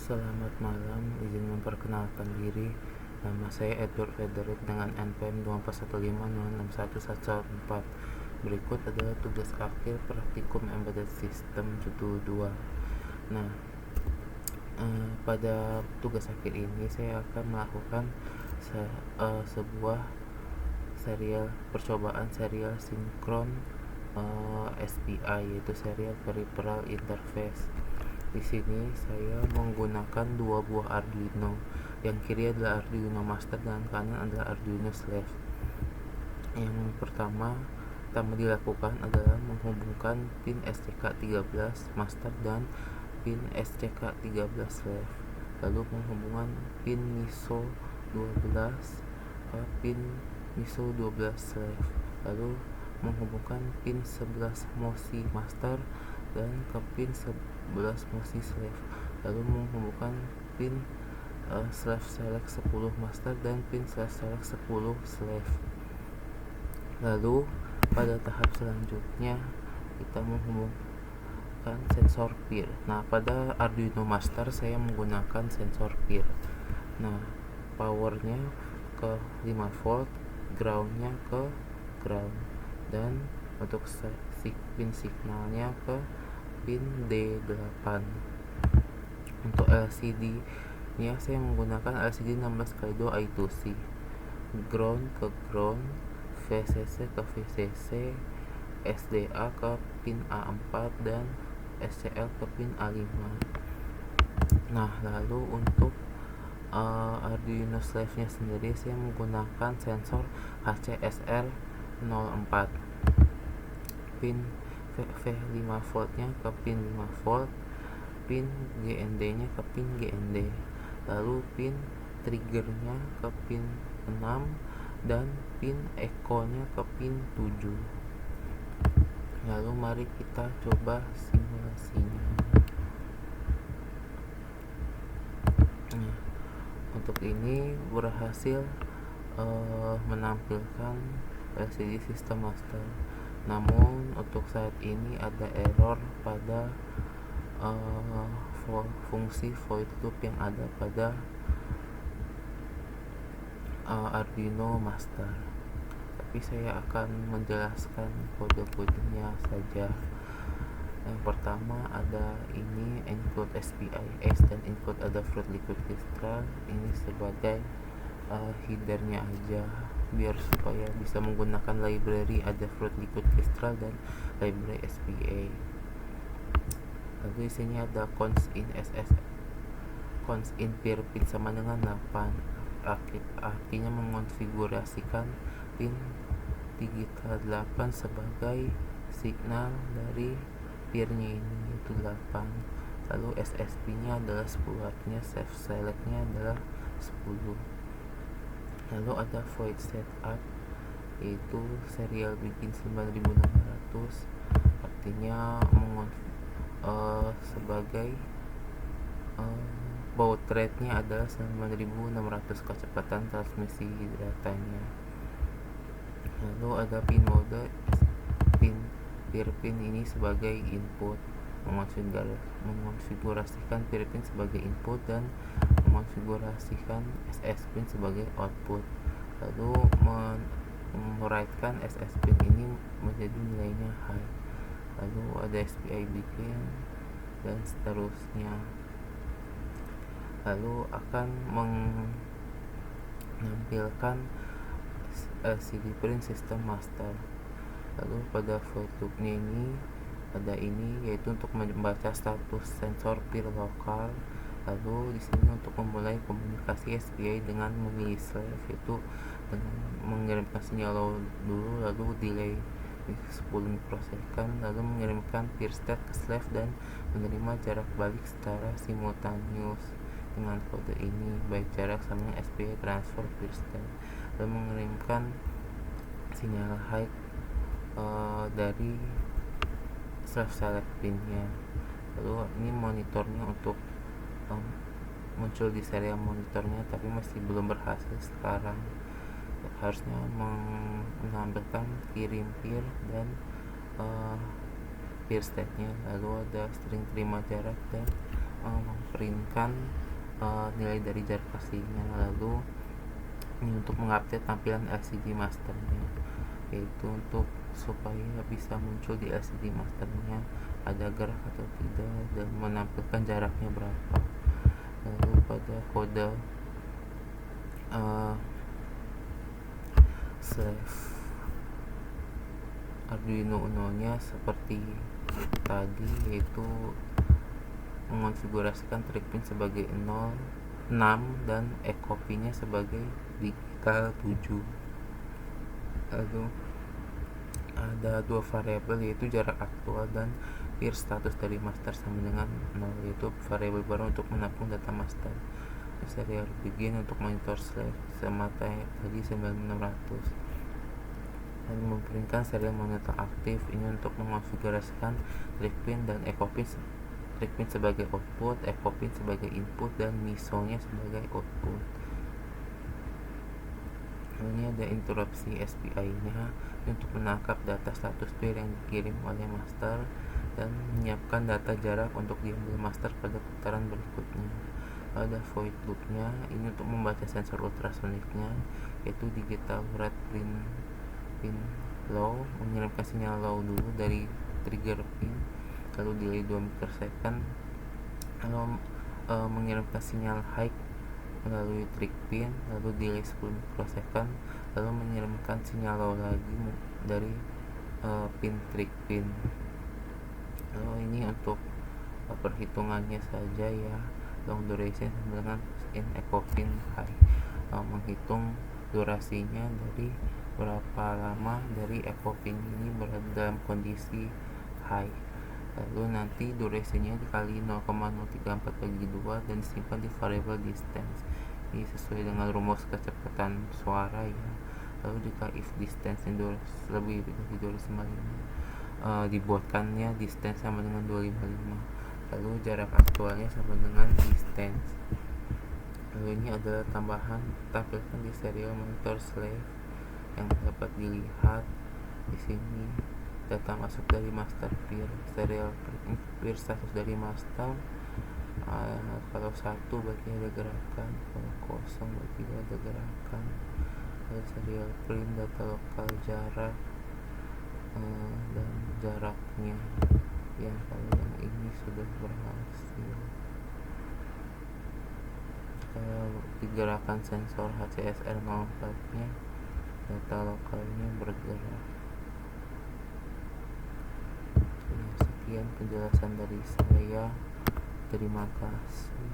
Selamat malam, izin memperkenalkan diri. Nama saya Edward Frederick dengan NPM 2415061114. Berikut adalah tugas akhir praktikum Embedded System judul 2. Nah, pada tugas akhir ini saya akan melakukan sebuah percobaan serial sinkron SPI, yaitu Serial Peripheral Interface. Di sini saya menggunakan dua buah Arduino. Yang kiri adalah Arduino Master dan kanan adalah Arduino Slave. Yang pertama dilakukan adalah menghubungkan pin SCK13 Master dan pin SCK13 Slave. Lalu menghubungkan pin MISO 12 ke pin MISO 12 Slave. Lalu menghubungkan pin 11 MOSI Master dan ke pin 11 MOSI Slave. Lalu menghubungkan pin Slave Select 10 Master dan pin Slave Select 10 Slave. Lalu pada tahap selanjutnya kita menghubungkan sensor peer. Nah, pada Arduino Master saya menggunakan sensor peer. Nah, powernya ke 5 volt, groundnya ke ground, dan untuk pin signalnya ke pin D8. Untuk LCD nya saya menggunakan LCD 16x2 I2C. Ground ke ground, VCC ke VCC, SDA ke pin A4 dan SCL ke pin A5. Nah, lalu untuk Arduino Slave nya sendiri saya menggunakan sensor HCSR 04. Pin V5 voltnya ke pin 5 volt, pin GND nya ke pin GND, lalu pin triggernya ke pin 6 dan pin echo nya ke pin 7. Lalu mari kita coba simulasinya. Nah, untuk ini berhasil menampilkan LCD System Master. Namun untuk saat ini ada error pada fungsi void loop yang ada pada Arduino Master. Tapi saya akan menjelaskan kode-kodenya saja. Yang pertama ada ini include SPI S dan include Adafruit Liquid Crystal. Ini sebagai headernya aja, biar supaya bisa menggunakan library Adafruit Liquid Crystal dan library SPA. Lalu di sini ada cons in peer pin sama dengan 8. Artinya mengonfigurasikan pin digital 8 sebagai signal dari peernya ini, yaitu 8. Lalu SSP nya adalah 10, artinya Safe Select nya adalah 10. Lalu ada void setup, yaitu serial bikin 9600, artinya sebagai baud rate nya adalah 9600 kecepatan transmisi datanya. Lalu ada pin mode, peer pin ini sebagai input, mengonfigurasikan peer pin sebagai input dan mengonfigurasikan SS pin sebagai output. Lalu mewritekan SS pin ini menjadi nilainya high. Lalu ada SPI begin dan seterusnya. Lalu akan menampilkan LCD print system master. Lalu pada void loopnya ini ada ini, yaitu untuk membaca status sensor peer lokal. Lalu di sini untuk memulai komunikasi SPI dengan memilih slave, yaitu dengan mengirimkan sinyal low dulu, lalu delay 10 mikrosecond, lalu mengirimkan peer state ke slave dan menerima jarak balik secara simultaneous dengan kode ini, baik jarak sama SPI transfer peer state, lalu mengirimkan sinyal high dari slave select pinnya. Lalu ini monitornya untuk muncul di serial monitornya, tapi masih belum berhasil sekarang. Harusnya menampilkan kirim peer dan peer state nya. Lalu ada string terima jarak dan memprintkan nilai dari jarak aslinya. Lalu ini untuk mengupdate tampilan LCD masternya, yaitu untuk supaya bisa muncul di LCD masternya ada gerak atau tidak dan menampilkan jaraknya berapa. Lalu pada kode slave Arduino Uno nya seperti tadi, yaitu mengonfigurasikan trig pin sebagai 0, 6 dan echo pin nya sebagai digital 7. Lalu ada dua variabel, yaitu jarak aktual dan peer status dari master sama dengan 0, yaitu variabel baru untuk menampung data master. Serial begin untuk monitor slave sama tadi 9600. Lalu memprintkan serial monitor aktif, ini untuk mengonfigurasikan trig pin dan echo pin, trig pin sebagai output, echo pin sebagai input, dan MISO nya sebagai output. Ini ada interupsi SPI nya untuk menangkap data status peer yang dikirim oleh master dan menyiapkan data jarak untuk diambil master pada putaran berikutnya. Ada void loop nya, ini untuk membaca sensor ultrasoniknya, yaitu digital read pin low, mengirimkan sinyal low dulu dari trigger pin, lalu delay 2 microsecond, lalu mengirimkan sinyal high melalui trig pin, lalu delay 10 microsecond, lalu mengirimkan sinyal low lagi dari pin trig pin. Lalu ini untuk perhitungannya saja ya, long duration sama dengan in echo pin high, menghitung durasinya dari berapa lama dari echo pin ini berada dalam kondisi high. Lalu nanti durasinya dikali 0,034 bagi 2 dan disimpan di variable distance. Ini sesuai dengan rumus kecepatan suara ya. Lalu jika if distance lebih dari 255, dibuatkannya distance sama dengan 255. Lalu jarak aktualnya sama dengan distance. Lalu ini adalah tambahan tampilkan di serial monitor slave yang dapat dilihat di sini. Data masuk dari master peer, serial peer status dari master. Kalau 1 berarti ada gerakan, kalau kosong berarti tidak ada gerakan. Lalu serial print data lokal jarak dan jaraknya. Yang kalau yang ini sudah berhasil. Kalau digerakan sensor HCSR 04 nya, data lokalnya bergerak. Sekian penjelasan dari saya. Terima kasih.